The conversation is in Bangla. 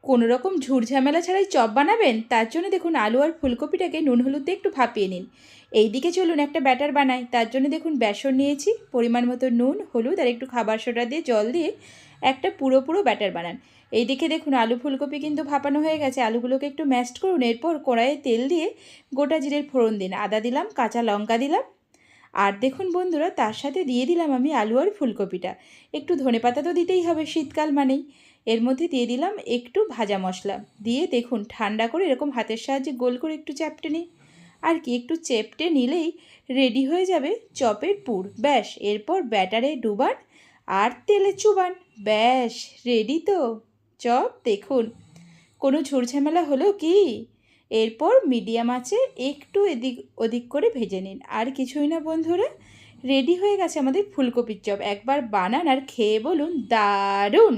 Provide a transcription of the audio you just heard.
কোনো রকম ঝুরঝামেলা ছাড়াই চপ বানাবেন, তার জন্য দেখুন আলু আর ফুলকপিটাকে নুন হলুদ দিয়ে একটু ভাপিয়ে নিন। এইদিকে চলুন একটা ব্যাটার বানাই। তার জন্য দেখুন বেসন নিয়েছি, পরিমাণ মতো নুন হলুদ আর একটু খাবার সোডা দিয়ে জল দিয়ে একটা পুরো ব্যাটার বানান। এইদিকে দেখুন আলু ফুলকপি কিন্তু ভাপানো হয়ে গেছে, আলুগুলোকে একটু ম্যাশড করুন। এরপর কড়াইয়ে তেল দিয়ে গোটা জিরের ফোড়ন দিন, আদা দিলাম, কাঁচা লঙ্কা দিলাম, আর দেখুন বন্ধুরা তার সাথে দিয়ে দিলাম আমি আলু আর ফুলকপিটা। একটু ধনেপাতা তো দিতেই হবে, শীতকাল মানেই। এর মধ্যে দিয়ে দিলাম একটু ভাজা মশলা, দিয়ে দেখুন ঠান্ডা করে এরকম হাতের সাহায্যে গোল করে একটু চ্যাপটে নিই। আর কি একটু চেপটে নিলেই রেডি হয়ে যাবে চপের পুর। ব্যাস, এরপর ব্যাটারে ডুবান আর তেলে চুবান, ব্যাস রেডি তো চপ। দেখুন কোনো ঝুরঝামেলা হলো কি? এরপর মিডিয়াম আঁচে একটু এদিক ওদিক করে ভেজে নিন। আর কিছুই না বন্ধুরা, রেডি হয়ে গেছে আমাদের ফুলকপির চপ। একবার বানান আর খেয়ে বলুন দারুণ।